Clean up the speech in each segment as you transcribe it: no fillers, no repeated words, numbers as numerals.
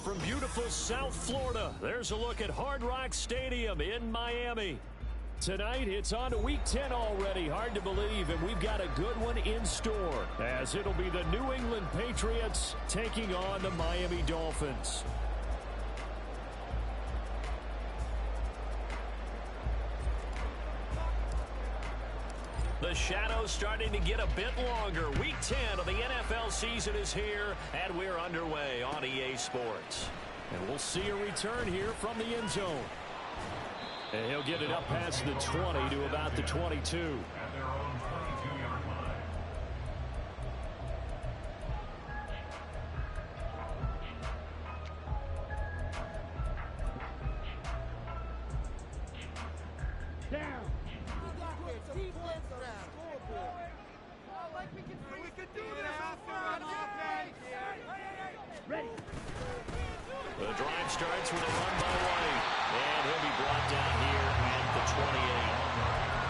From beautiful South Florida, there's a look at Hard Rock Stadium in Miami. Tonight, it's on to Week 10 already. Hard to believe, and we've got a good one in store, as it'll be the New England Patriots taking on the Miami Dolphins. The shadow's starting to get a bit longer. Week 10 of the NFL season is here, and we're underway on EA Sports. And we'll see a return here from the end zone. And he'll get it up past the 20 to about the 22. At their own 22-yard line. Down. Ready. The drive starts with a run by White, and he'll be brought down here at the 28.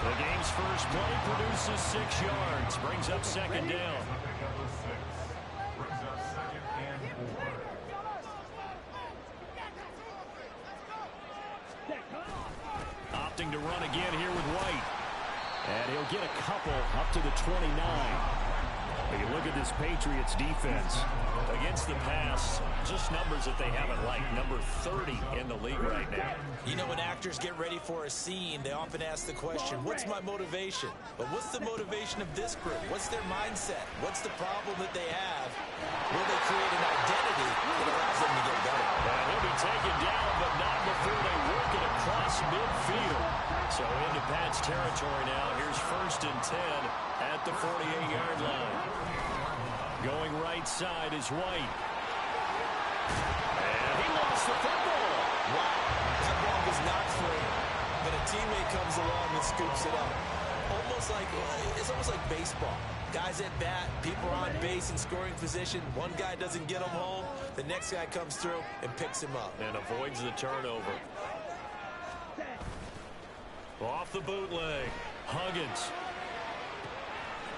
The game's first play produces 6 yards, brings up second down. Brings up second and 4. Opting to run again here with White. And he'll get a couple up to the 29. You look at this Patriots defense against the pass, just numbers that they haven't liked. Number 30 in the league right now. You know, when actors get ready for a scene, they often ask the question, what's my motivation? But what's the motivation of this group? What's their mindset? What's the problem that they have? Will they create an identity that allows them to get better? And he'll be taken down, but not before they work it across midfield. So into Pat's territory now. Here's 1st and 10 at the 48-yard line. Going right side is White. And he lost the football. Wow, that ball was not through, but a teammate comes along and scoops it up. It's almost like baseball. Guys at bat, people are on base in scoring position. One guy doesn't get him home. The next guy comes through and picks him up. And avoids the turnover. Off the bootleg, Huggins.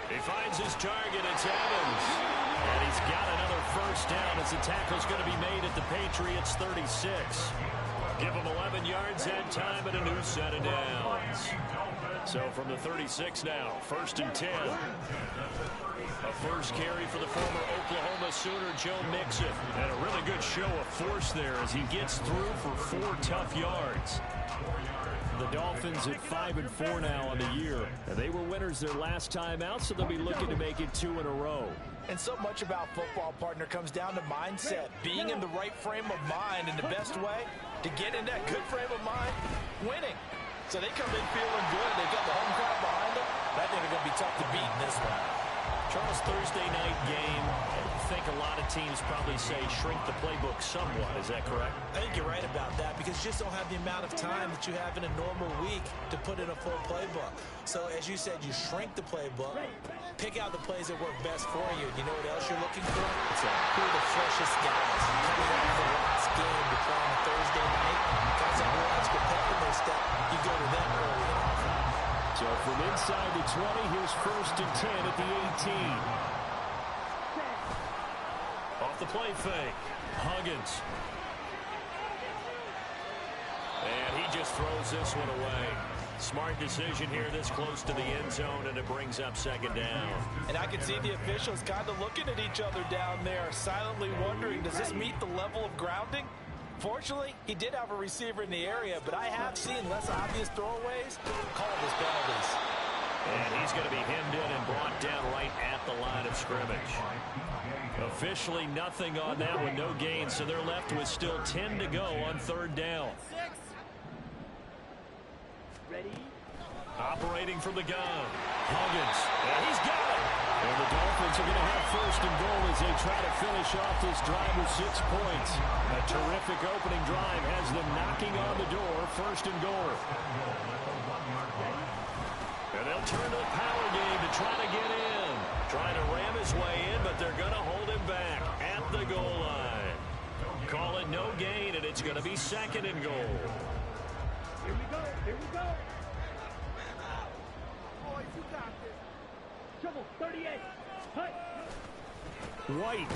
He finds his target, it's Evans. And he's got another first down as the tackle's going to be made at the Patriots' 36. Give him 11 yards that time and a new set of downs. So from the 36 now, 1st and 10. A first carry for the former Oklahoma Sooner, Joe Mixon. And a really good show of force there as he gets through for 4 tough yards. The Dolphins at 5-4 now on the year. And they were winners their last time out, so they'll be looking to make it 2 in a row. And so much about football, partner, comes down to mindset. Being in the right frame of mind, and the best way to get in that good frame of mind, winning. So they come in feeling good. They've got the home crowd behind them. I think they're going to be tough to beat in this one. Charles, Thursday night game, I think a lot of teams probably say shrink the playbook somewhat. Is that correct? I think you're right about that because you just don't have the amount of time that you have in a normal week to put in a full playbook. So, as you said, you shrink the playbook, pick out the plays that work best for you. You know what else you're looking for? Who are the freshest guys coming off the last game to play on a Thursday night? Guys that are extra pep in their step, you go to them early and often. So from inside the 20, here's 1st and 10 at the 18. Off the play fake, Huggins. And he just throws this one away. Smart decision here this close to the end zone, and it brings up second down. And I can see the officials kind of looking at each other down there, silently wondering, does this meet the level of grounding? Fortunately, he did have a receiver in the area, but I have seen less obvious throwaways called as penalties. And he's going to be hemmed in and brought down right at the line of scrimmage. Officially nothing on that one, no gain, so they're left with still 10 to go on 3rd down. Ready. Operating from the gun, Huggins, and he's got it. And the Dolphins are going to have 1st and goal as they try to finish off this drive with 6 points. A terrific opening drive has them knocking on the door, 1st and goal. And And they'll turn to the power game to try to get in. Trying to ram his way in, but they're going to hold him back at the goal line. Call it no gain, and it's going to be 2nd and goal. Here we go. Here we go. Boys, you got this. Trouble 38. Hut. White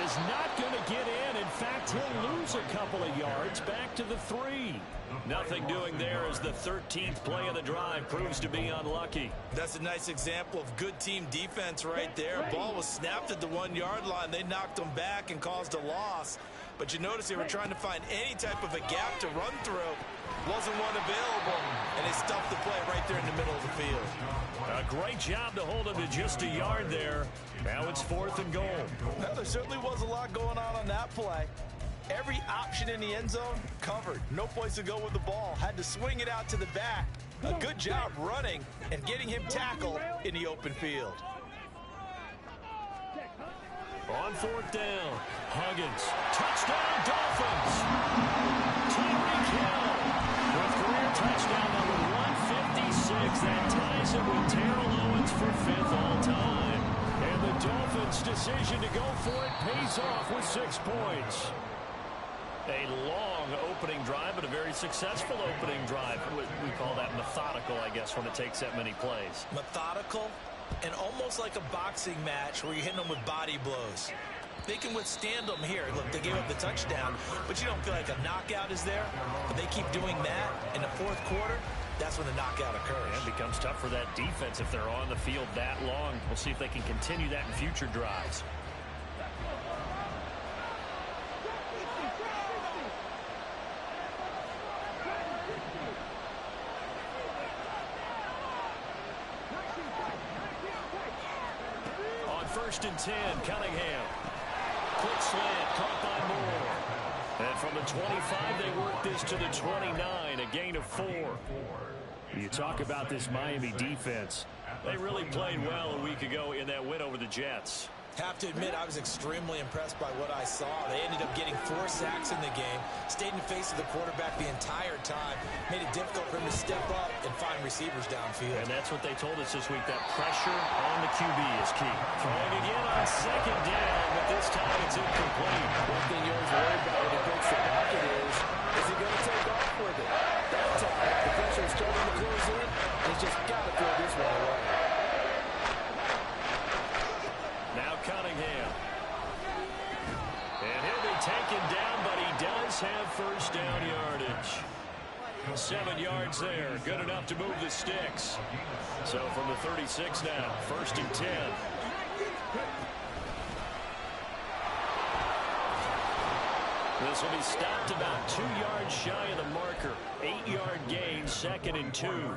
is not going to get in. In fact, he'll lose a couple of yards back to the 3. Nothing doing there as the 13th play of the drive proves to be unlucky. That's a nice example of good team defense right there. Ball was snapped at the 1-yard line. They knocked them back and caused a loss. But you notice they were trying to find any type of a gap to run through. Wasn't one available, and they stuffed the play right there in the middle of the field. A great job to hold him to just a yard there. Now it's 4th and goal. Well, there certainly was a lot going on that play. Every option in the end zone covered. No place to go with the ball. Had to swing it out to the back. A good job running and getting him tackled in the open field. On 4th down, Huggins. Touchdown, Dolphins. Tyreek Hill with career touchdown number 156. That ties it with Terrell Owens for 5th all-time. And the Dolphins' decision to go for it pays off with 6 points. A long opening drive, but a very successful opening drive. We call that methodical, I guess, when it takes that many plays. Methodical and almost like a boxing match where you're hitting them with body blows. They can withstand them here. Look, they gave up the touchdown, but you don't feel like a knockout is there. But they keep doing that in the 4th quarter. That's when the knockout occurs. And it becomes tough for that defense if they're on the field that long. We'll see if they can continue that in future drives. On 1st and 10, Cunningham. Quick slant, caught by Moore. And from the 25, they work this to the 29, a gain of 4. You talk about this Miami defense. They really played well a week ago in that win over the Jets. Have to admit, I was extremely impressed by what I saw. They ended up getting 4 sacks in the game, stayed in the face of the quarterback the entire time, made it difficult for him to step up and find receivers downfield. And that's what they told us this week, that pressure on the QB is key. Throwing again on 2nd down, but this time it's incomplete. One thing you always worry about when he breaks the pocket is he going to take off with it? That time, the pressure is starting to close in, and he's just got to throw this one away. Now Cunningham. And he'll be taken down, but he does have 1st down yardage. 7 yards there. Good enough to move the sticks. So from the 36 now, 1st and 10. This will be stopped about 2 yards shy of the marker. 8-yard gain, 2nd and 2.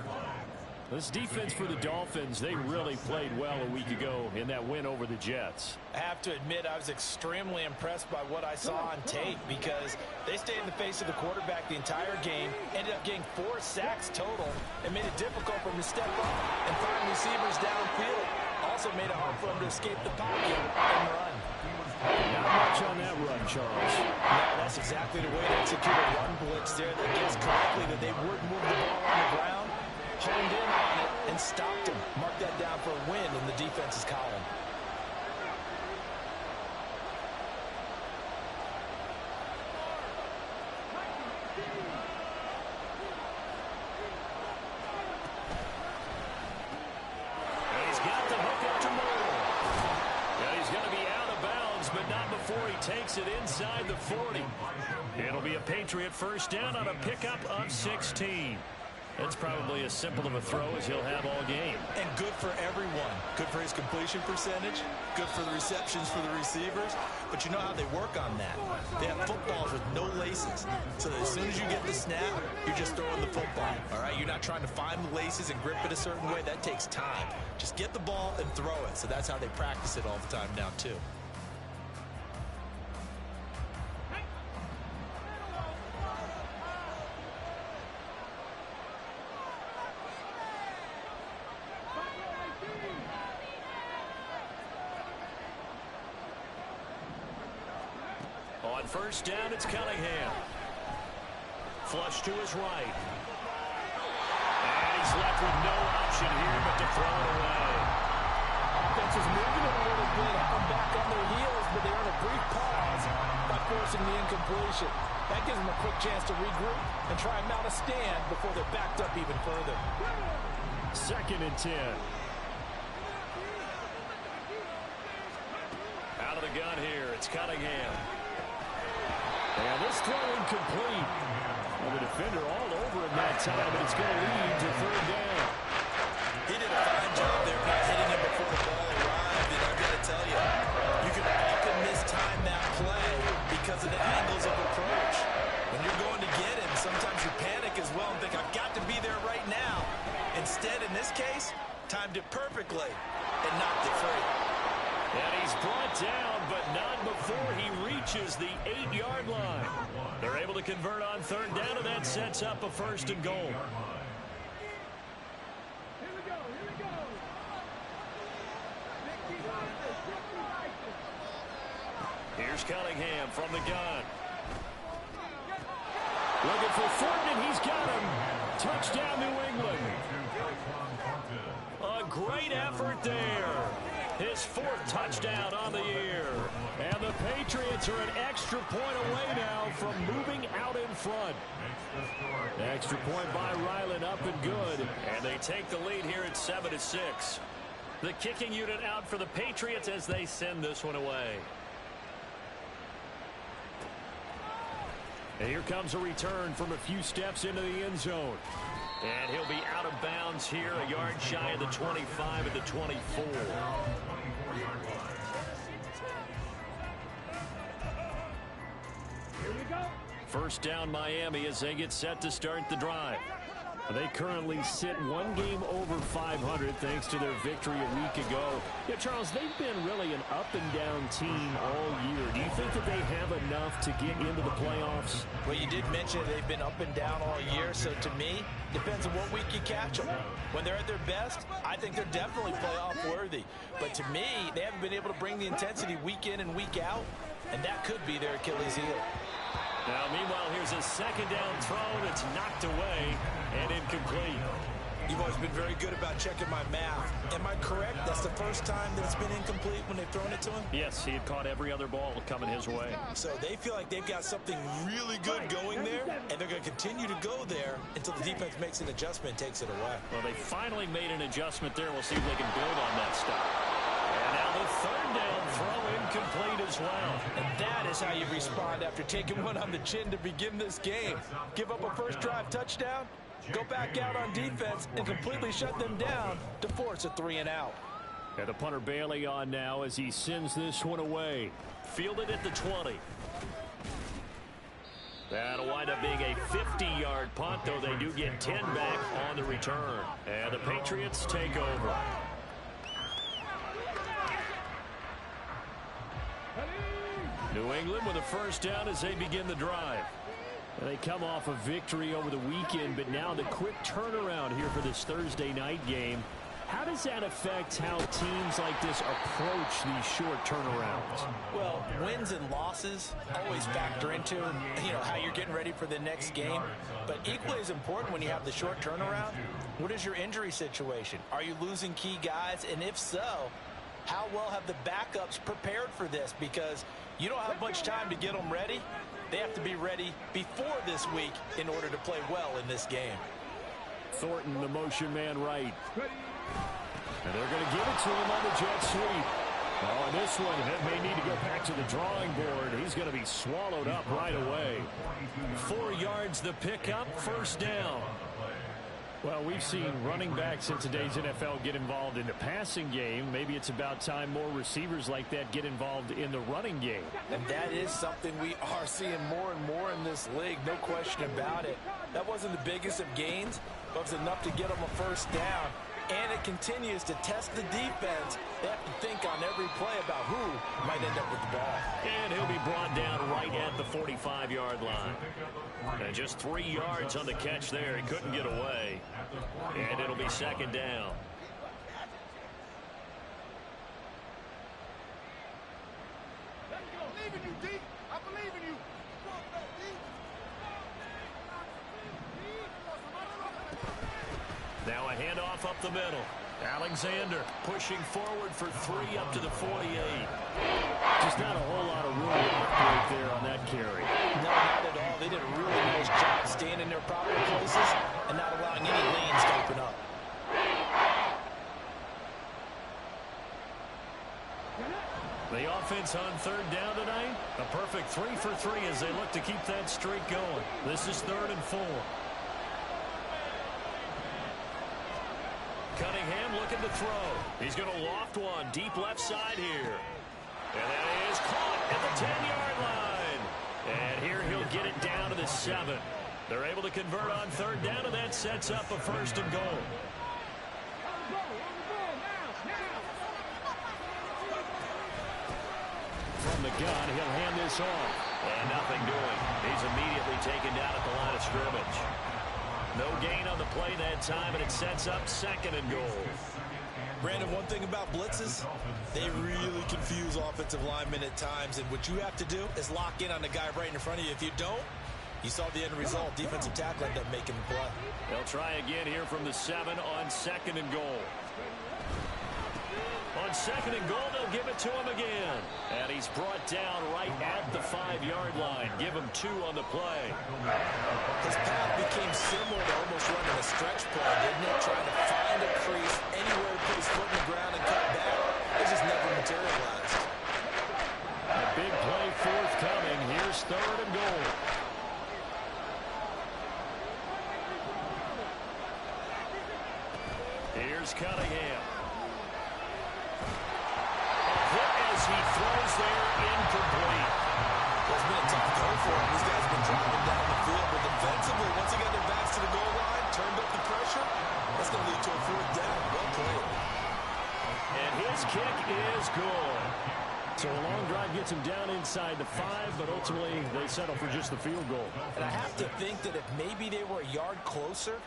This defense for the Dolphins, they really played well a week ago in that win over the Jets. I have to admit, I was extremely impressed by what I saw on tape because they stayed in the face of the quarterback the entire game, ended up getting 4 sacks total, and made it difficult for him to step up and find receivers downfield. Also made it hard for him to escape the pocket and run. Not much on that run, Charles. No, that's exactly the way to execute a run blitz there that guessed correctly that they would move the ball on the ground, honed in on it, and stopped him. Mark that down for a win in the defense's column. And he's got the hook up to Moore. And he's going to be out of bounds, but not before he takes it inside the 40. It'll be a Patriot 1st down on a pickup of 16. It's probably as simple of a throw as he'll have all game. And good for everyone. Good for his completion percentage. Good for the receptions for the receivers. But you know how they work on that. They have footballs with no laces. So that as soon as you get the snap, you're just throwing the football. All right? You're not trying to find the laces and grip it a certain way. That takes time. Just get the ball and throw it. So that's how they practice it all the time now, too. On 1st down, it's Cunningham. Flush to his right. And he's He's left with no option here but to throw it away. Offense is moving it a little bit, up and back on their heels, but they earn a brief pause by forcing the incompletion. That gives them a quick chance to regroup and try and mount a stand before they're backed up even further. 2nd and 10. Out of the gun here, it's Cunningham. And this throw incomplete. Well, the defender all over him that time, but it's going to lead to 3rd down. He did a fine job there not hitting him before the ball arrived, and I've got to tell you, you can often mistime that play because of the angles of approach. When you're going to get him, sometimes you panic as well and think, I've got to be there right now. Instead, in this case, timed it perfectly and knocked it free. And he's brought down, but not before he reaches the 8-yard line. They're able to convert on 3rd down, and that sets up a 1st and goal. Here's Cunningham from the gun. Looking for Thornton, and he's got him. Touchdown, New England. A great effort there. His 4th touchdown on the year. And the Patriots are an extra point away now from moving out in front. Extra point by Ryland, up and good. And they take the lead here at 7-6. The kicking unit out for the Patriots as they send this one away. And here comes a return from a few steps into the end zone. And he'll be out of bounds here, a yard shy of the 25 at the 24. First down Miami as they get set to start the drive. They currently sit 1 game over 500 thanks to their victory a week ago. Yeah, Charles, they've been really an up-and-down team all year. Do you think that they have enough to get into the playoffs? Well, you did mention they've been up and down all year, so to me, depends on what week you catch them. When they're at their best, I think they're definitely playoff-worthy. But to me, they haven't been able to bring the intensity week in and week out, and that could be their Achilles heel. Now, meanwhile, here's a 2nd down throw that's knocked away and incomplete. You've always been very good about checking my math. Am I correct? That's the first time that it's been incomplete when they've thrown it to him? Yes, he had caught every other ball coming his way. So they feel like they've got something really good going there, and they're going to continue to go there until the defense makes an adjustment and takes it away. Well, they finally made an adjustment there. We'll see if they can build on that stuff. And now the 3rd down throw incomplete as well. And that is how you respond after taking one on the chin to begin this game. Give up a first drive touchdown, go back out on defense, and completely shut them down to force a 3-and-out. And the punter Bailey on now as he sends this one away. Fielded at the 20. That'll wind up being a 50-yard punt, though they do get 10 back on the return. And the Patriots take over. New England with a first down as they begin the drive. They come off a victory over the weekend, but now the quick turnaround here for this Thursday night game. How does that affect how teams like this approach these short turnarounds? Well, wins and losses always factor into, how you're getting ready for the next game. But equally as important when you have the short turnaround, what is your injury situation? Are you losing key guys? And if so, how well have the backups prepared for this? Because you don't have much time to get them ready. They have to be ready before this week in order to play well in this game. Thornton, the motion man right. And they're going to give it to him on the jet sweep. Oh, and this one may need to go back to the drawing board. He's going to be swallowed up right away. 4 yards the pickup, first down. Well, we've seen running backs in today's NFL get involved in the passing game. Maybe it's about time more receivers like that get involved in the running game. And that is something we are seeing more and more in this league, no question about it. That wasn't the biggest of gains, but it was enough to get them a first down. And it continues to test the defense. They have to think on every play about who might end up with the ball. And he'll be brought down right at the 45-yard line. And just 3 yards on the catch there. He couldn't get away. And it'll be second down. I believe in you, D. I believe in you. Now a handoff up the middle. Alexander pushing forward for 3 up to the 48. Just not a whole lot of room to operate there on that carry. No, not at all. They did a really nice job staying in their proper places and not allowing any lanes to open up. The offense on third down tonight, a perfect 3 for 3 as they look to keep that streak going. This is 3rd and 4. Cunningham looking to throw. He's going to loft one deep left side here. And that is caught at the 10-yard line. And here he'll get it down to the 7. They're able to convert on third down, and that sets up a 1st and goal. From the gun, he'll hand this off. And nothing doing. He's immediately taken down at the line of scrimmage. No gain on the play that time, and it sets up 2nd and goal. Brandon, one thing about blitzes, they really confuse offensive linemen at times, and what you have to do is lock in on the guy right in front of you. If you don't, you saw the end result. Defensive tackle ended up making the play. They'll try again here from the 7 on 2nd and goal. On 2nd and goal, they'll give it to him again. And he's brought down right at the 5-yard line. Give him 2 on the play. His path became similar to almost running a stretch play, didn't it? Trying to find a crease anywhere to put his foot in the ground and cut back. It just never materialized. A big play forthcoming. Here's 3rd and goal. Here's Cunningham. As he throws there, incomplete. Well, it's been a tough goal for him. These guys have been driving down the field, but defensively, once they got their backs to the goal line, turned up the pressure, that's going to lead to a 4th down. Well played. And his kick is good. So a long drive gets him down inside the 5, but ultimately they settle for just the field goal. And I have to think that if maybe they were a yard closer,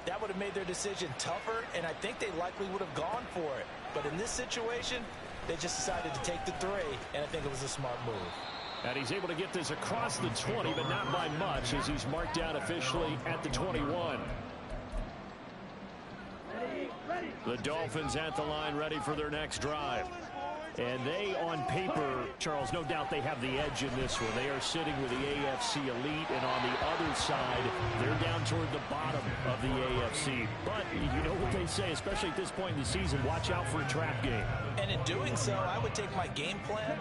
that would have made their decision tougher, and I think they likely would have gone for it. But in this situation, they just decided to take the 3, and I think it was a smart move. And he's able to get this across the 20, but not by much, as he's marked down officially at the 21. The Dolphins at the line, ready for their next drive. And they, on paper, Charles, no doubt they have the edge in this one. They are sitting with the AFC elite, and on the other side, they're down toward the bottom of the AFC. But you know what they say, especially at this point in the season, watch out for a trap game. And in doing so, I would take my game plan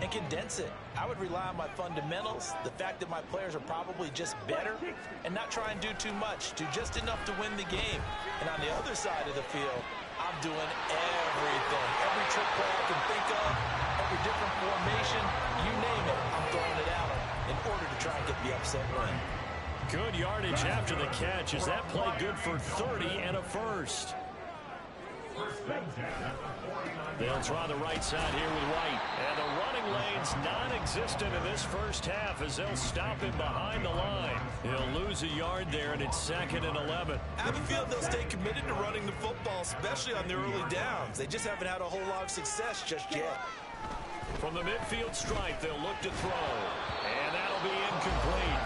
and condense it. I would rely on my fundamentals, the fact that my players are probably just better, and not try and do too much, do just enough to win the game. And on the other side of the field, I'm doing everything. Every trick play I can think of, every different formation, you name it, I'm throwing it out in order to try and get the upset win. Good yardage after the catch. Is that play good for 30 and a 1st? They'll try the right side here with White. And the running lane's non-existent in this first half as they'll stop him behind the line. He'll lose a yard there, and it's 2nd and 11. I have a feeling they'll stay committed to running the football, especially on the early downs. They just haven't had a whole lot of success just yet. From the midfield stripe, they'll look to throw. And that'll be incomplete.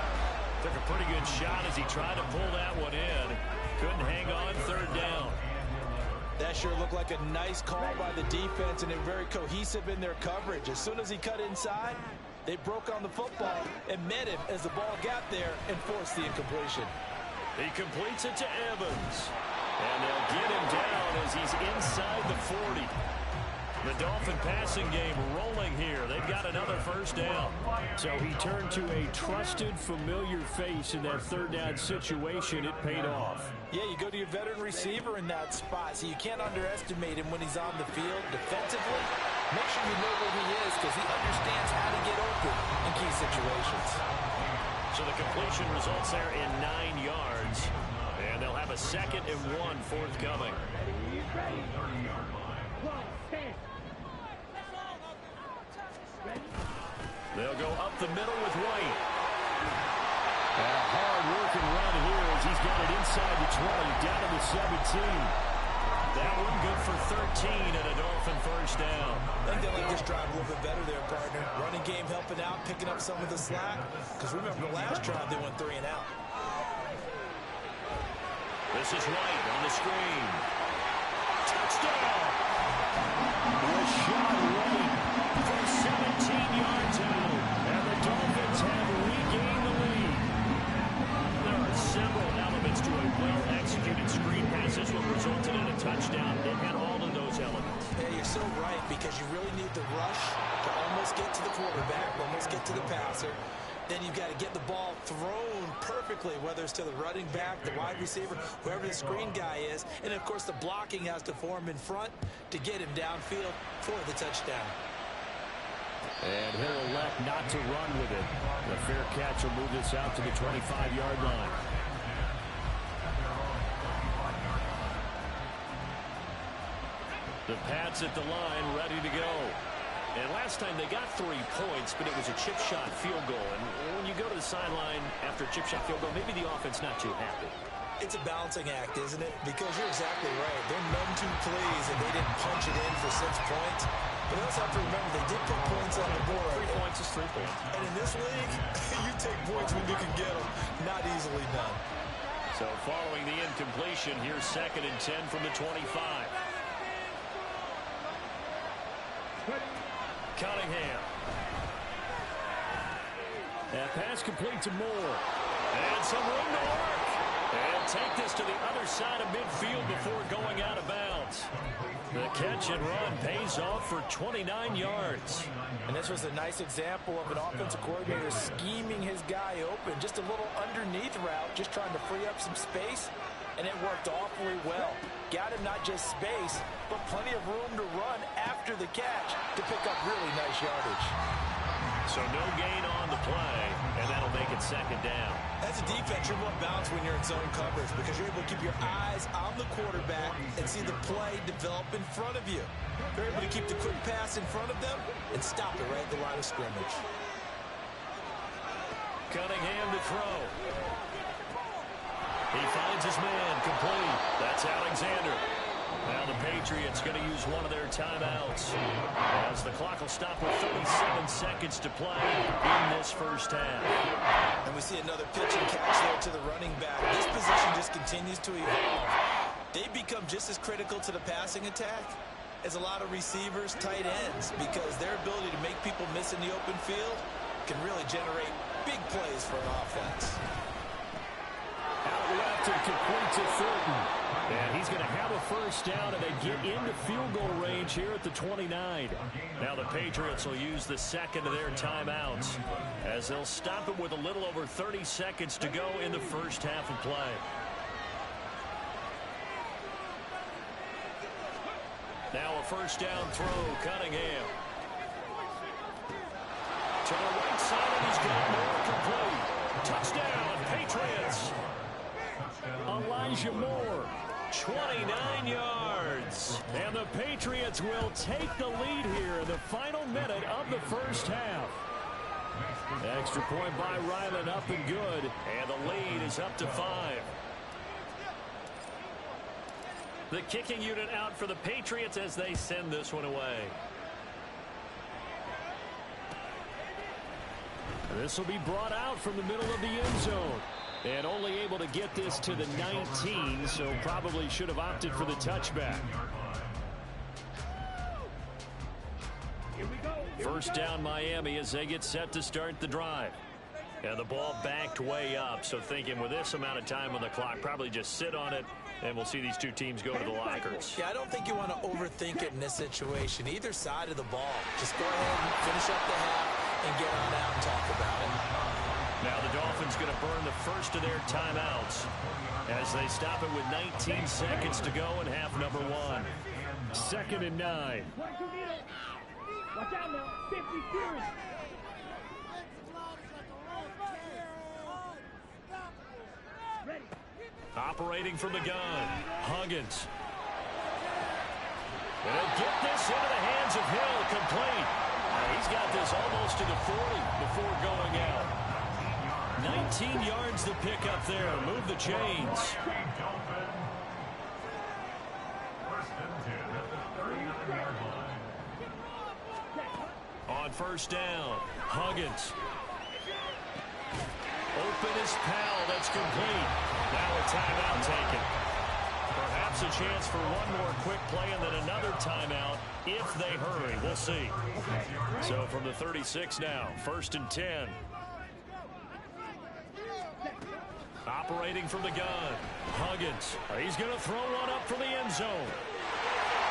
Took a pretty good shot as he tried to pull that one in. Couldn't hang on, 3rd down. That sure looked like a nice call by the defense, and they're very cohesive in their coverage. As soon as he cut inside, they broke on the football and met him as the ball got there and forced the incompletion. He completes it to Evans. And they'll get him down as he's inside the 40. The Dolphin passing game rolling here. They've got another 1st down. So he turned to a trusted, familiar face in that 3rd down situation. It paid off. Yeah, you go to your veteran receiver in that spot, so you can't underestimate him when he's on the field defensively. Make sure you know where he is because he understands how to get open in key situations. So the completion results there in 9 yards. And they'll have a 2nd and 1 forthcoming. They'll go up the middle with White. And a hard-working run here as he's got it inside the 20, down to the 17. That one good for 13 and a Dolphin 1st down. I think they like this drive a little bit better there, partner. Running game helping out, picking up some of the slack. Because remember, the last drive they went 3 and out. This is White on the screen. Touchdown! A shot right from 17 yards out. And the Dolphins have regained the lead. There are several elements to a well-executed screen pass. This one resulted in a touchdown. It had all of those elements. Yeah, you're so right, because you really need the rush to almost get to the quarterback, almost get to the passer. Then you've got to get the ball thrown perfectly, whether it's to the running back, the wide receiver, whoever the screen guy is. And, of course, the blocking has to form in front to get him downfield for the touchdown. And he'll elect not to run with it. The fair catch will move this out to the 25-yard line. The Pats at the line, ready to go. And last time they got 3 points, but it was a chip shot field goal. And when you go to the sideline after a chip shot field goal, maybe the offense not too happy. It's a balancing act, isn't it? Because you're exactly right. They're none too pleased and they didn't punch it in for 6 points. But you also have to remember they did put points on the board. 3 points is 3 points. And in this league, you take points when you can get them. Not easily done. So following the incompletion, here's 2nd and 10 from the 25. Cunningham. That pass complete to Moore. And some room to work. And take this to the other side of midfield before going out of bounds. The catch and run pays off for 29 yards. And this was a nice example of an offensive coordinator scheming his guy open. Just a little underneath route, just trying to free up some space. And it worked awfully well. Got him not just space, but plenty of room to run after the catch to pick up really nice yardage. So no gain on the play, and that'll make it 2nd down. As a defense, you're more balanced when you're in zone coverage because you're able to keep your eyes on the quarterback and see the play develop in front of you. You're able to keep the quick pass in front of them and stop it right at the line of scrimmage. Cunningham to throw. He finds his man, complete. That's Alexander. Now the Patriots going to use one of their timeouts as the clock will stop with 37 seconds to play in this first half. And we see another pitch and catch there to the running back. This position just continues to evolve. They become just as critical to the passing attack as a lot of receivers, tight ends, because their ability to make people miss in the open field can really generate big plays for an offense. Out left and complete to Thornton. And he's going to have a first down, and they get into field goal range here at the 29. Now the Patriots will use the 2nd of their timeouts as they'll stop it with a little over 30 seconds to go in the first half of play. Now a first down throw, Cunningham. To the right side, and he's got more complete. Touchdown, Patriots. Elijah Moore, 29 yards. And the Patriots will take the lead here in the final minute of the first half. Extra point by Ryland, up and good. And the lead is up to 5. The kicking unit out for the Patriots as they send this one away. This will be brought out from the middle of the end zone. And only able to get this to the 19, so probably should have opted for the touchback. First down Miami as they get set to start the drive. And the ball backed way up, so thinking with this amount of time on the clock, probably just sit on it, and we'll see these two teams go to the lockers. Yeah, I don't think you want to overthink it in this situation. Either side of the ball. Just go ahead and finish up the half and get on out and talk about it. Now the Dolphins going to burn the first of their timeouts as they stop it with 19 seconds to go in half number 1. 2nd and 9. Watch out now. 50 series. Ready. Operating from the gun, Huggins. They'll get this into the hands of Hill, complete. He's got this almost to the 40 before going out. 19 yards to pick up there. Move the chains. On first down, Huggins. Open is Powell. That's complete. Now a timeout taken. Perhaps a chance for one more quick play and then another timeout if they hurry. We'll see. So from the 36 now, 1st and 10. Operating from the gun. Huggins. He's going to throw one up for the end zone.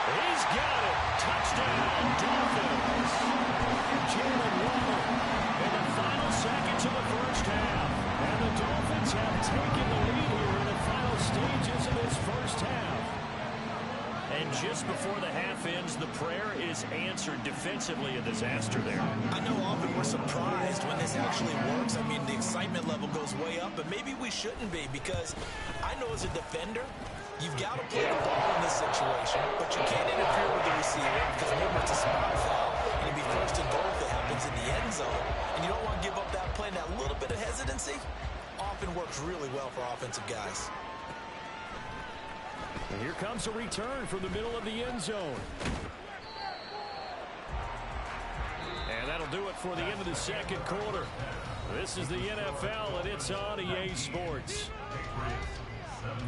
He's got it. Touchdown, Dolphins. Jalen Waddle in the final seconds of the first half. And the Dolphins have taken the lead here in the final stages of this first half. And just before the half ends, the prayer is answered defensively. A disaster there. I know often we're surprised when this actually works. I mean, the excitement level goes way up, but maybe we shouldn't be, because I know as a defender, you've got to play the ball in this situation, but you can't interfere with the receiver because remember, it's a spot foul, and it'd be 1st and goal if it happens in the end zone, and you don't want to give up that play. And that little bit of hesitancy often works really well for offensive guys. And here comes a return from the middle of the end zone. And that'll do it for the end of the second quarter. This is the NFL, and it's on EA Sports. Patriots 17.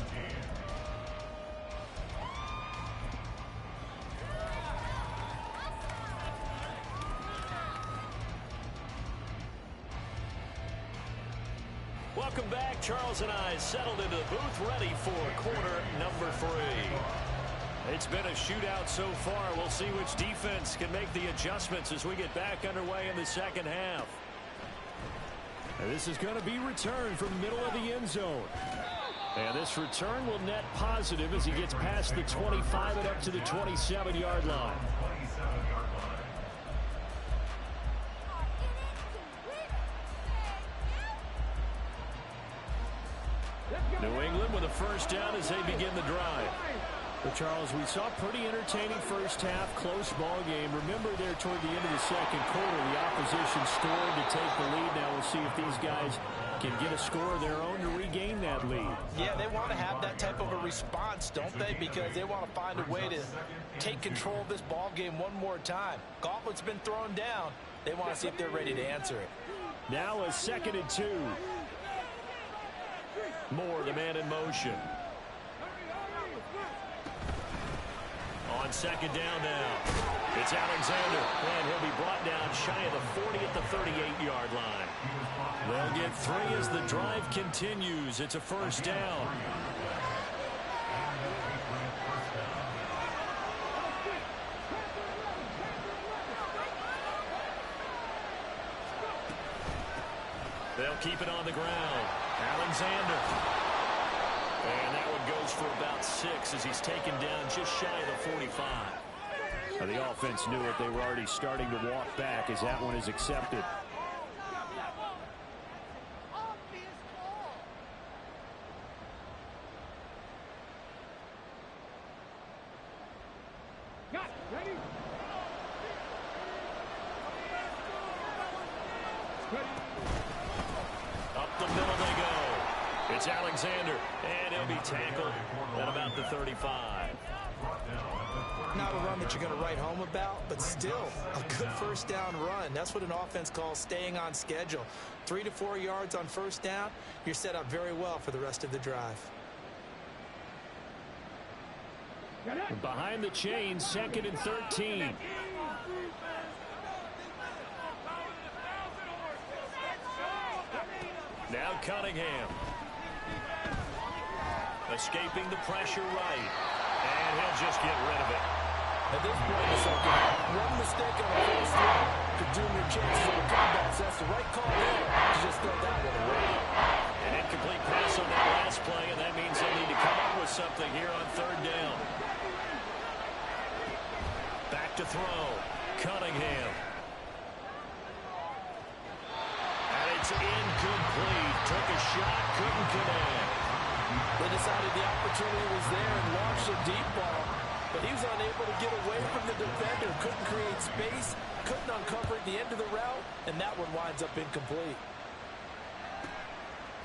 Welcome back. Charles and I settled into the booth, ready for quarter number 3. It's been a shootout so far. We'll see which defense can make the adjustments as we get back underway in the second half. And this is going to be returned from the middle of the end zone. And this return will net positive as he gets past the 25 and up to the 27-yard line. New England with a first down as they begin the drive. But Charles, we saw a pretty entertaining first half, close ball game. Remember there toward the end of the second quarter, the opposition scored to take the lead. Now we'll see if these guys can get a score of their own to regain that lead. Yeah, they want to have that type of a response, don't they? Because they want to find a way to take control of this ball game one more time. Gauntlet's been thrown down. They want to see if they're ready to answer it. Now a 2nd and 2. Moore, the man in motion. On 2nd down now. It's Alexander, and he'll be brought down shy of the 40 at the 38-yard line. They'll get 3 as the drive continues. It's a first down. They'll keep it on the ground. Alexander. And that one goes for about 6 as he's taken down just shy of the 45. Now the offense knew it. They were already starting to walk back as that one is accepted. Up the middle they go. It's Alexander, and he'll be tackled at about the 35. Not a run that you're going to write home about, but still a good first down run. That's what an offense calls staying on schedule. 3 to 4 yards on first down, you're set up very well for the rest of the drive. Behind the chains, 2nd and 13. Now Cunningham. Escaping the pressure right. And he'll just get rid of it. At this point in the second, one mistake on a first down could doom your chances of a comeback. So that's the right call there to just throw that one away. An incomplete pass on that last play, and that means they'll need to come up with something here on 3rd down. Back to throw. Cunningham. And it's incomplete. Took a shot, couldn't connect. They decided the opportunity was there and launched a deep ball, but he was unable to get away from the defender. Couldn't create space, couldn't uncover at the end of the route, and that one winds up incomplete.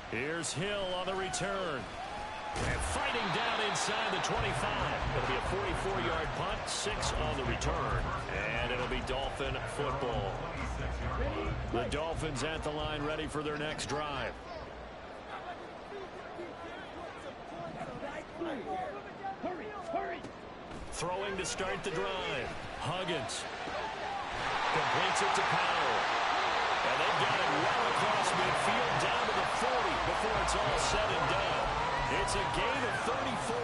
Here's Hill on the return. And fighting down inside the 25. It'll be a 44-yard punt, 6 on the return. And it'll be Dolphin football. The Dolphins at the line ready for their next drive. Hurry, hurry. Throwing to start the drive. Huggins completes it to Powell. And they've got it well across midfield down to the 40 before it's all said and done. It's a gain of 34.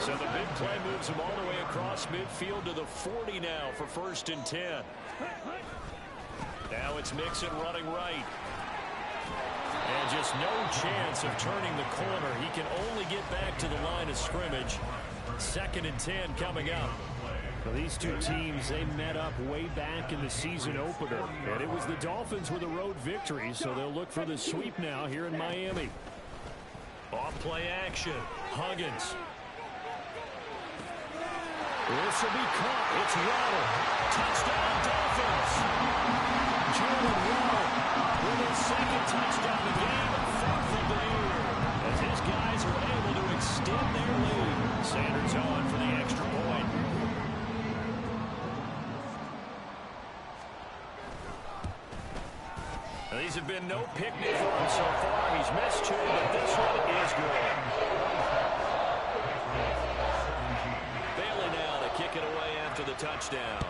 So the big play moves them all the way across midfield to the 40 now for 1st and 10. Now it's Mixon running right. And just no chance of turning the corner. He can only get back to the line of scrimmage. 2nd and 10 coming up. Well, these two teams, they met up way back in the season opener. And it was the Dolphins with a road victory, so they'll look for the sweep now here in Miami. Off play action. Huggins. This will be caught. It's Waddle. Touchdown Dolphins. Jalen Waddle with his 2nd touchdown of the game, 4th of the year. As his guys are able to extend their lead. Sanders on for the extra point. Now, these have been no picnic for him so far. He's missed 2, but this one is good. Bailey now to kick it away after the touchdown.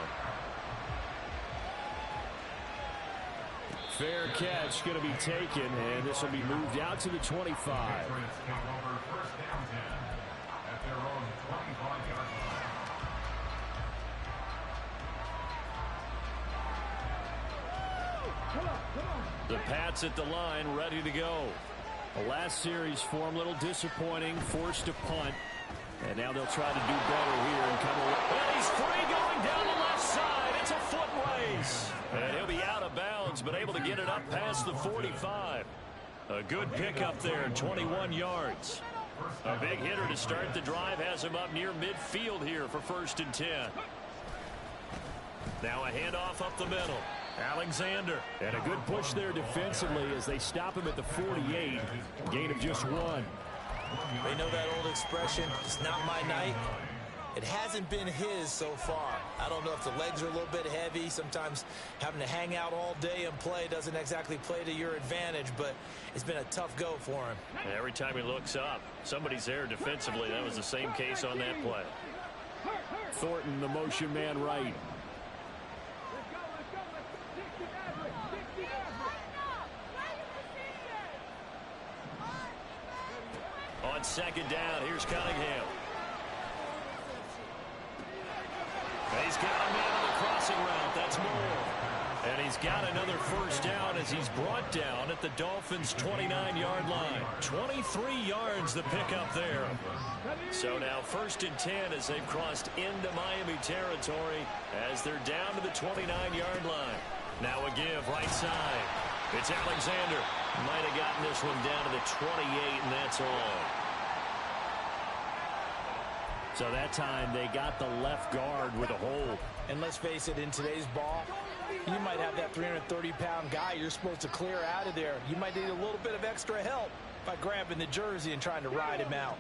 Fair catch going to be taken, and this will be moved out to the 25. The Pats at the line, ready to go. The last series for him, a little disappointing, forced to punt. And now they'll try to do better here and come away. Well, he's free going down the left side. It's a foot race. And he'll be out of bounds, but able to get it up past the 45. A good pickup there, 21 yards. A big hitter to start the drive has him up near midfield here for 1st and 10. Now a handoff up the middle. Alexander. And a good push there defensively as they stop him at the 48. Gain of just 1. They know that old expression, it's not my night. It hasn't been his so far. I don't know if the legs are a little bit heavy. Sometimes having to hang out all day and play doesn't exactly play to your advantage, but it's been a tough go for him. Every time he looks up, somebody's there defensively. That was the same case on that play. Thornton, the motion man right. On 2nd down, here's Cunningham. He's got a man on the crossing route. That's Moore. And he's got another 1st down as he's brought down at the Dolphins' 29-yard line. 23 yards the pickup there. So now 1st and 10 as they've crossed into Miami territory as they're down to the 29-yard line. Now a give right side. It's Alexander. Might have gotten this one down to the 28, and that's all. So that time they got the left guard with a hold. And let's face it, in today's ball, you might have that 330-pound guy you're supposed to clear out of there. You might need a little bit of extra help by grabbing the jersey and trying to ride him out.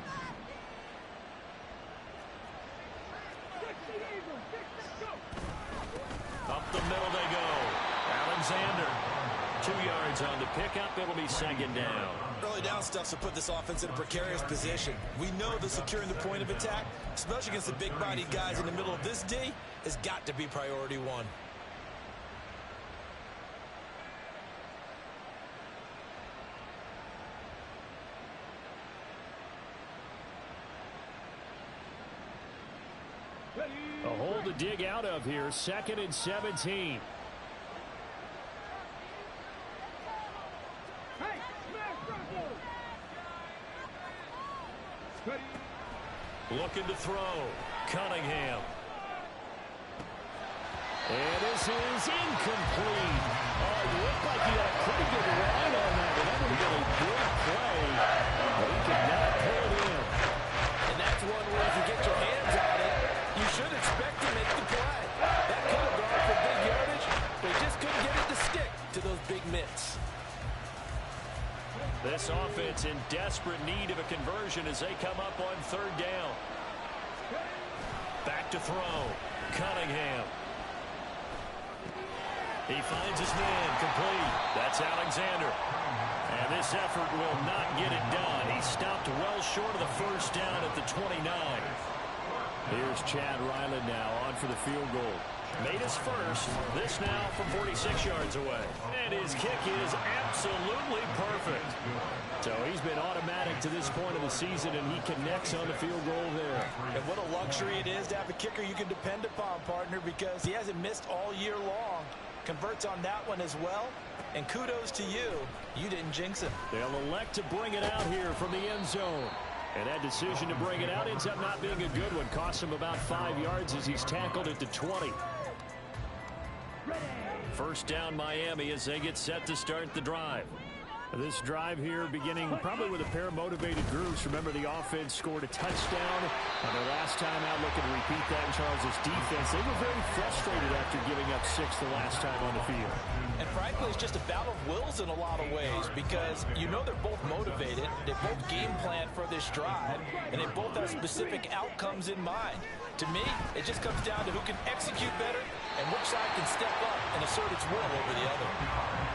Up the middle they go. Alexander. 2 yards on the pickup. It'll be 2nd down. Early down stuff to put this offense in a precarious position. We know that securing the point of attack, especially against the big-bodied guys in the middle of this D, has got to be priority 1. A hole to dig out of here. 2nd and 17. Looking to throw. Cunningham. And this is incomplete. Oh, it looked like he had a pretty good line on that. And that would have been a good play. But he could not pull it in. And that's one where if you get your hands on it, you should expect to make the play. That could have gone for big yardage. They just couldn't get it to stick to those big mitts. This offense in desperate need of a conversion as they come up on 3rd down. Back to throw. Cunningham. He finds his man, complete. That's Alexander. And this effort will not get it done. He stopped well short of the first down at the 29. Here's Chad Ryland now on for the field goal. Made his first. This now from 46 yards away. And his kick is absolutely perfect. So he's been automatic to this point of the season, and he connects on the field goal there. And what a luxury it is to have a kicker you can depend upon, partner, because he hasn't missed all year long. Converts on that one as well. And kudos to you. You didn't jinx him. They'll elect to bring it out here from the end zone. And that decision to bring it out ends up not being a good one. Costs him about 5 yards as he's tackled at the 20. First down Miami as they get set to start the drive. This drive here beginning probably with a pair of motivated groups. Remember, the offense scored a touchdown on their last time out, looking to repeat that in Charles' defense. They were very frustrated after giving up 6 the last time on the field. And frankly, it's just a battle of wills in a lot of ways because you know they're both motivated. They both game plan for this drive, and they both have specific outcomes in mind. To me, it just comes down to who can execute better and which side can step up and assert its will over the other.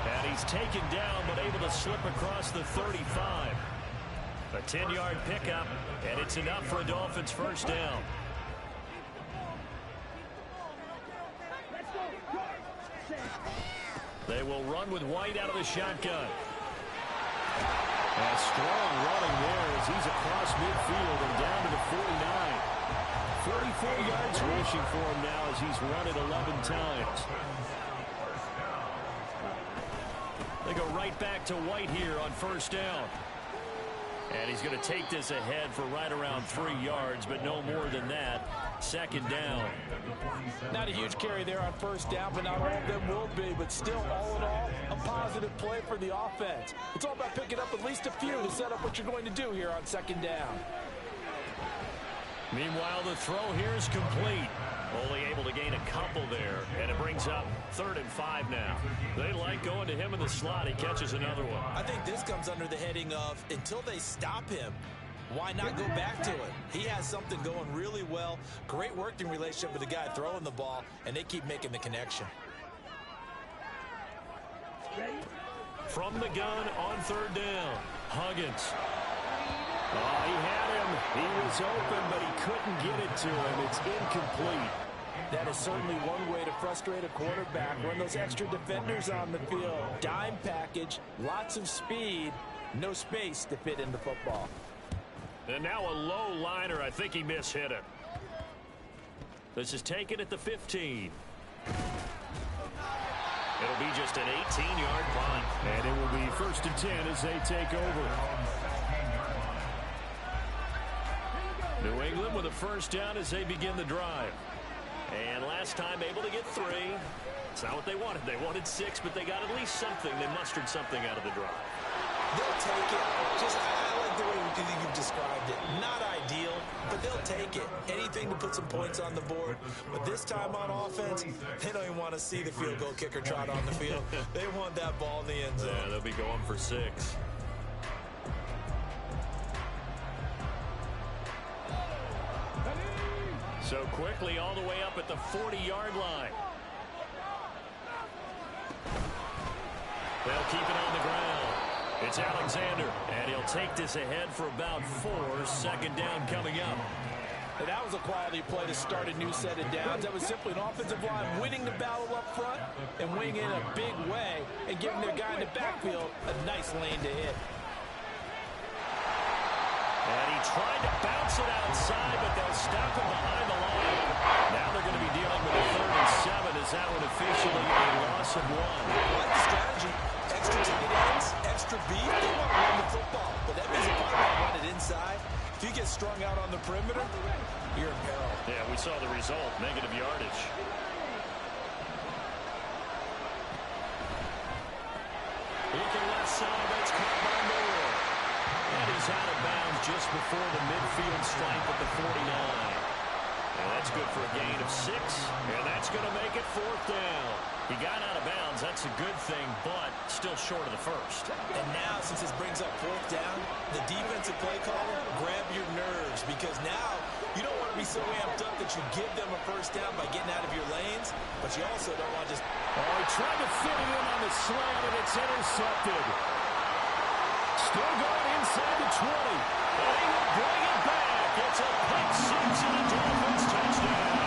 And he's taken down but able to slip across the 35. A 10-yard pickup, and it's enough for a Dolphins first down. They will run with White out of the shotgun. A strong running there as he's across midfield and down to the 49. 44 yards rushing for him now as he's run it 11 times. They go right back to White here on first down. And he's going to take this ahead for right around 3 yards, but no more than that. Second down. Not a huge carry there on first down, but not all of them will be. But still, all in all, a positive play for the offense. It's all about picking up at least a few to set up what you're going to do here on second down. Meanwhile, the throw here is complete. Only able to gain a couple there, and it brings up 3rd and 5 now. They like going to him in the slot. He catches another one. I think this comes under the heading of until they stop him, why not go back to it? He has something going really well. Great working relationship with the guy throwing the ball, and they keep making the connection. From the gun on 3rd down, Huggins. Oh, he had him. He was open, but he couldn't get it to him. It's incomplete. That is certainly one way to frustrate a quarterback. Run those extra defenders on the field. Dime package, lots of speed, no space to fit in the football. And now a low liner. I think he mishit it. This is taken at the 15. It'll be just an 18-yard punt. And it will be 1st and 10 as they take over. New England with a first down as they begin the drive. And last time able to get 3. It's not what they wanted. They wanted 6, but they got at least something. They mustered something out of the drive. They'll take it. I like the way you've described it. Not ideal, but they'll take it. Anything to put some points on the board. But this time on offense, they don't even want to see the field goal kicker trot on the field. They want that ball in the end zone. Yeah, they'll be going for 6. So quickly all the way up at the 40-yard line. They'll keep it on the ground. It's Alexander, and he'll take this ahead for about 4. Second down coming up. And that was a quality play to start a new set of downs. That was simply an offensive line winning the battle up front and winning in a big way and giving their guy in the backfield a nice lane to hit. And he tried to bounce it outside, but they'll stop him behind the line. Now they're going to be dealing with a 3rd and 7 as that one officially a loss of 1. I like the strategy. Extra tight ends, extra beef. They want to run the football, but that means if I want to run it inside, if you get strung out on the perimeter, you're in peril. Yeah, we saw the result, negative yardage. Looking left side, that's caught by Moore. And he's out of bounds just before the midfield stripe at the 49. And that's good for a gain of 6, and that's going to make it 4th down. He got out of bounds. That's a good thing, but still short of the first. And now, since this brings up 4th down, the defensive play caller, grab your nerves, because now you don't want to be so amped up that you give them a first down by getting out of your lanes, but you also don't want to just... Oh, he tried to fit it in on the slant, and it's intercepted. Still going inside the 20. And he will bring it back. It's a pick six and a Dolphins touchdown.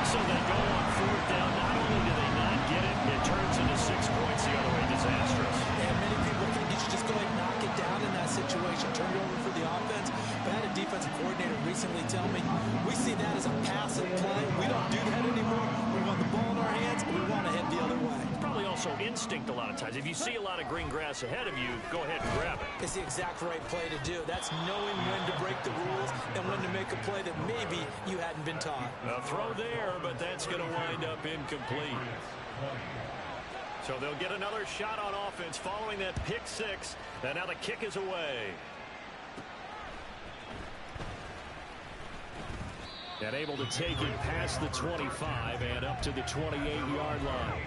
So they go on fourth down. Not only do they not get it, it turns into 6 points the other way. Disastrous. And many people think you should just go ahead and knock it down in that situation. Turn it over for the offense. But I had a defensive coordinator recently tell me, we see that as a passive play. We don't do that anymore. We want the ball in our hands, and we want to head the other way. Probably also instinct a lot of times. If you see a lot of green grass ahead of you, go ahead and grab it. It's the exact right play to do. That's knowing when to break the rules and when to make a play that maybe you hadn't been taught. A throw there, but that's going to wind up incomplete. So they'll get another shot on offense following that pick six. And now the kick is away. And able to take it past the 25 and up to the 28-yard line.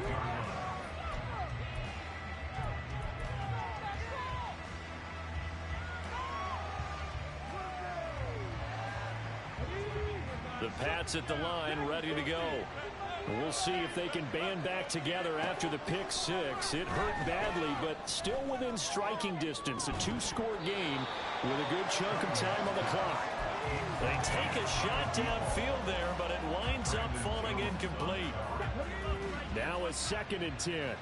The Pats at the line, ready to go. We'll see if they can band back together after the pick six. It hurt badly, but still within striking distance. A 2-score game with a good chunk of time on the clock. They take a shot downfield there, but it winds up falling incomplete. Now a 2nd and 10.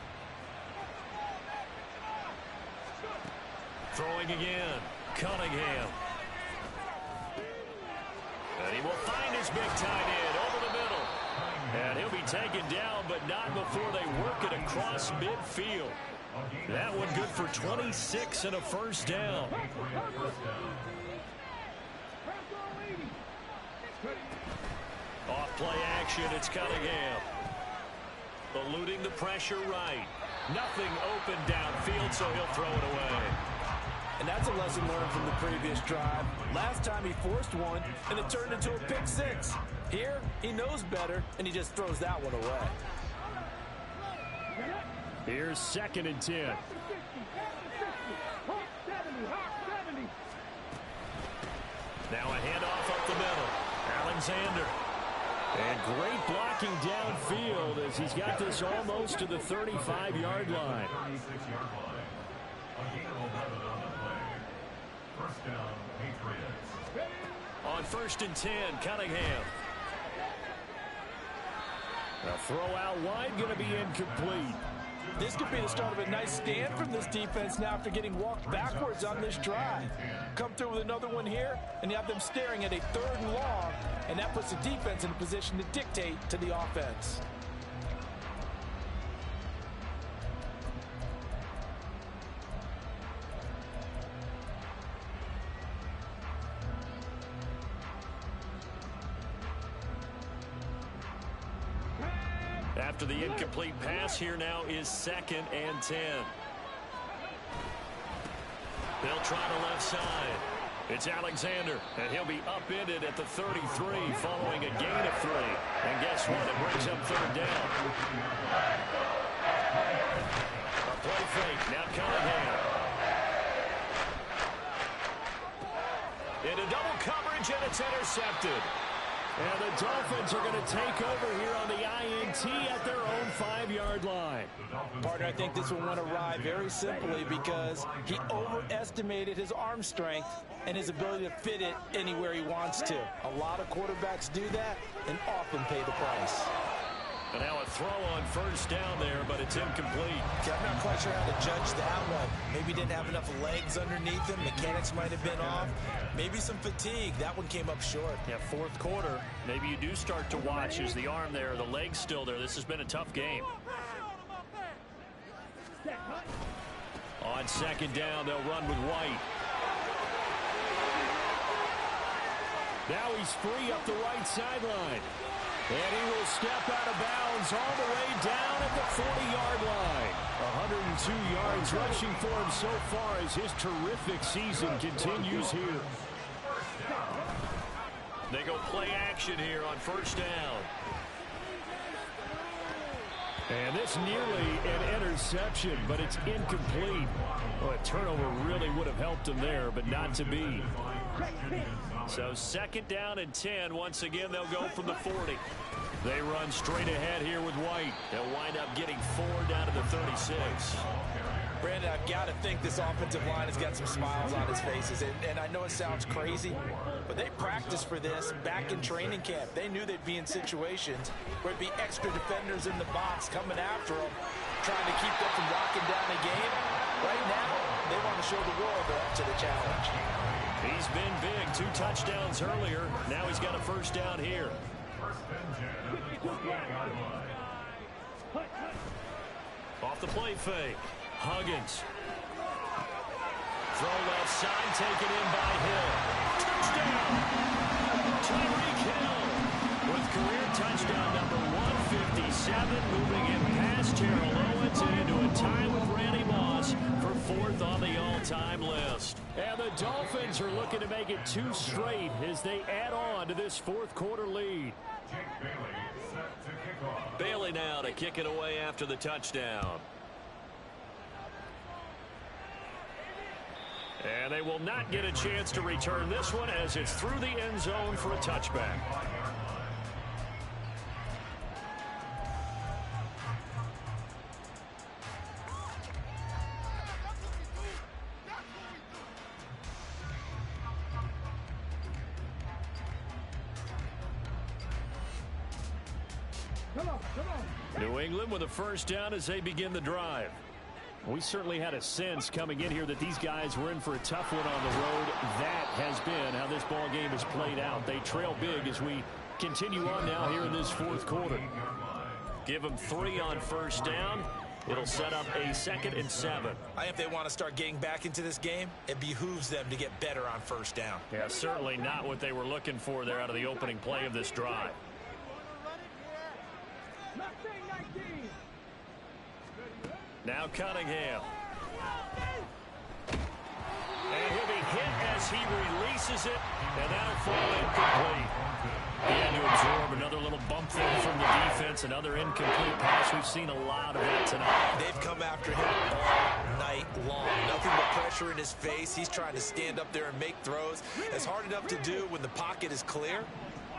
Throwing again. Cunningham. And he will find his big tight end over the middle. And he'll be taken down, but not before they work it across midfield. That one good for 26 and a first down. Off play action, it's Cunningham. Eluding the pressure right. Nothing open downfield, so he'll throw it away. And that's a lesson learned from the previous drive. Last time he forced one, and it turned into a pick six. Here, he knows better, and he just throws that one away. Here's 2nd and 10. Now a handoff up the middle. Alexander. And great blocking downfield as he's got this almost to the 35-yard line. On 1st and 10, Cunningham. A throw out wide, going to be incomplete. This could be the start of a nice stand from this defense now after getting walked backwards on this drive. Come through with another one here, and you have them staring at a 3rd and long, and that puts the defense in a position to dictate to the offense. After the incomplete pass, here now is 2nd and 10. They'll try the left side. It's Alexander, and he'll be upended at the 33 following a gain of 3. And guess what? It brings up 3rd down. A play fake. Now Cunningham. Into double coverage, and it's intercepted. And the Dolphins are going to take over here on the INT at their own 5-yard line. Partner, I think this one went awry very simply because he overestimated his arm strength and his ability to fit it anywhere he wants to. A lot of quarterbacks do that and often pay the price. And now a throw on 1st down there, but it's incomplete. Okay, I'm not quite sure how to judge that one. Maybe didn't have enough legs underneath him. Mechanics might have been off. Maybe some fatigue. That one came up short. Yeah, 4th quarter. Maybe you do start to watch as the arm there, the leg's still there. This has been a tough game. On 2nd down, they'll run with White. Now he's free up the right sideline. And he will step out of bounds all the way down at the 40-yard line. 102 yards rushing for him so far as his terrific season continues here. They go play action here on 1st down. And this nearly an interception, but it's incomplete. Well, a turnover really would have helped him there, but not to be. So 2nd down and 10. Once again, they'll go from the 40. They run straight ahead here with White. They'll wind up getting 4 down to the 36. Brandon, I've got to think this offensive line has got some smiles on its faces. And I know it sounds crazy, but they practiced for this back in training camp. They knew they'd be in situations where it'd be extra defenders in the box coming after them, trying to keep them from locking down the game. Right now, they want to show the world they're up to the challenge. He's been big. 2 touchdowns earlier. Now he's got a first down here. Off the play fake. Huggins. Throw left side, taken in by Hill. Touchdown! Tyreek Hill with career touchdown number 157, moving it past Terrell Owens and into a tie with Randy Moss for 4th on the all-time list. And the Dolphins are looking to make it 2 straight as they add on to this 4th quarter lead. Bailey now to kick it away after the touchdown. And they will not get a chance to return this one as it's through the end zone for a touchback. New England with a first down as they begin the drive. We certainly had a sense coming in here that these guys were in for a tough one on the road. That has been how this ball game has played out. They trail big as we continue on now here in this 4th quarter. Give them 3 on first down. It'll set up a 2nd and 7. I think if they want to start getting back into this game, it behooves them to get better on first down. Yeah, certainly not what they were looking for there out of the opening play of this drive. Now Cunningham. And he'll be hit as he releases it, and that'll fall incomplete. He had to absorb another little bump there from the defense, another incomplete pass. We've seen a lot of that tonight. They've come after him all night long. Nothing but pressure in his face. He's trying to stand up there and make throws. It's hard enough to do when the pocket is clear.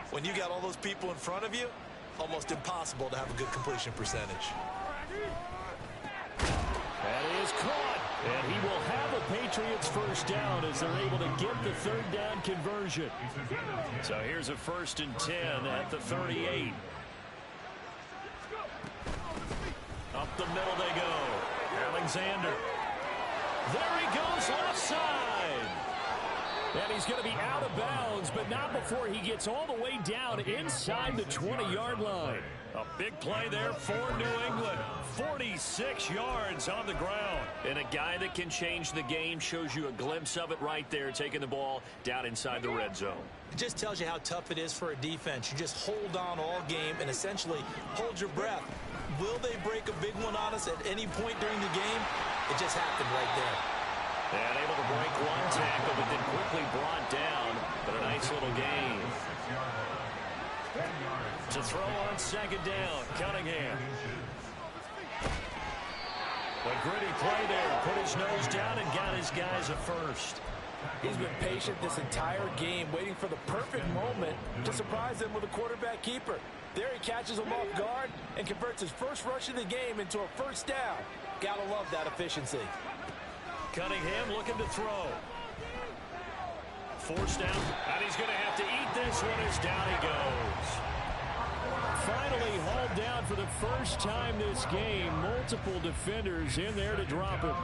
When you got all those people in front of you, almost impossible to have a good completion percentage. That is caught, and he will have a Patriots first down as they're able to get the 3rd down conversion. So here's a 1st and 10 at the 38. Up the middle they go. Alexander. There he goes left side. And he's going to be out of bounds, but not before he gets all the way down inside the 20-yard line. A big play there for New England. 46 yards on the ground. And a guy that can change the game shows you a glimpse of it right there, taking the ball down inside the red zone. It just tells you how tough it is for a defense. You just hold on all game and essentially hold your breath. Will they break a big one on us at any point during the game? It just happened right there. And able to break 1 tackle, but then quickly brought down. But a nice little gain. To throw on 2nd down, Cunningham. A gritty play there. Put his nose down and got his guys a first. He's been patient this entire game, waiting for the perfect moment to surprise them with a quarterback keeper. There he catches him off guard and converts his first rush of the game into a first down. Gotta love that efficiency. Cunningham looking to throw. Forced down, and he's going to have to eat this one as down he goes. Finally hauled down for the first time this game. Multiple defenders in there to drop him.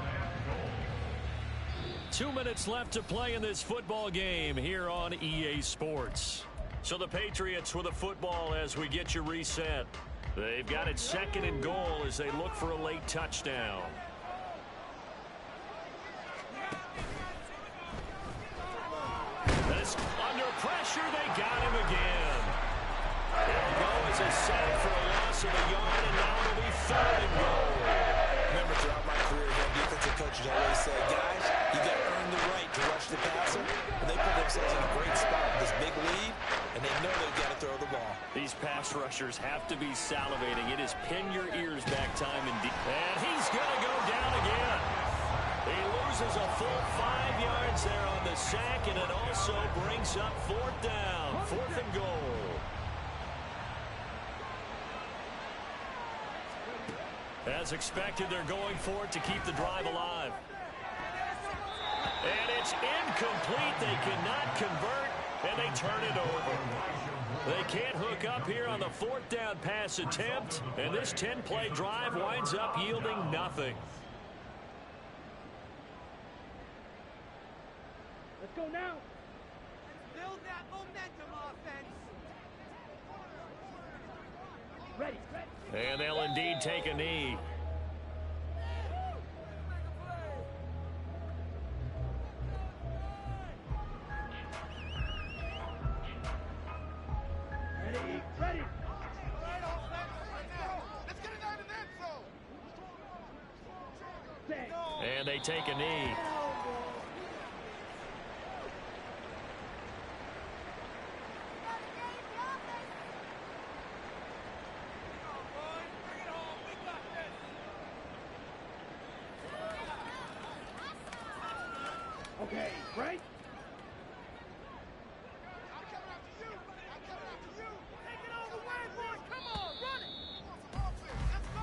2 minutes left to play in this football game here on EA Sports. So the Patriots with a football as we get you reset. They've got it 2nd and goal as they look for a late touchdown. This under pressure, they got him again. It'll go as a sack for a loss of a yard, and now it'll be 3rd and goal. Remember, throughout my career, defensive coaches always say, guys, you got to earn the right to rush the passer. And they put themselves in a great spot with this big lead, and they know they've got to throw the ball. These pass rushers have to be salivating. It is pin your ears back time indeed. And he's going to go down again. He loses a full 5 yards there on the sack, and it also brings up 4th down. 4th and goal. As expected, they're going for it to keep the drive alive. And it's incomplete. They cannot convert, and they turn it over. They can't hook up here on the 4th down pass attempt, and this 10-play drive winds up yielding nothing. Let's go now. Build that momentum offense. Ready. And they'll indeed take a knee. Ready. Let's get it out of that zone. And they take a knee. Okay, right? I'm coming after you. Take it all the way, boys. Come on, run it. Let's go.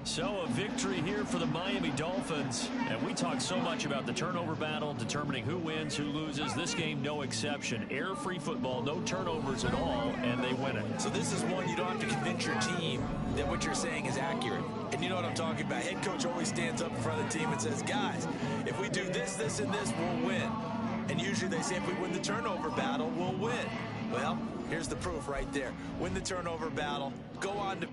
So a victory here for the Miami Dolphins. And we talked so much about the turnover battle, determining who wins, who loses. This game, no exception. Error-free football, no turnovers at all, and they win it. So this is one you don't have to convince your team that what you're saying is accurate. And you know what I'm talking about. Head coach always stands up in front of the team and says, guys, if we do this, this, and this, we'll win. And usually they say if we win the turnover battle, we'll win. Well, here's the proof right there. Win the turnover battle. Go on to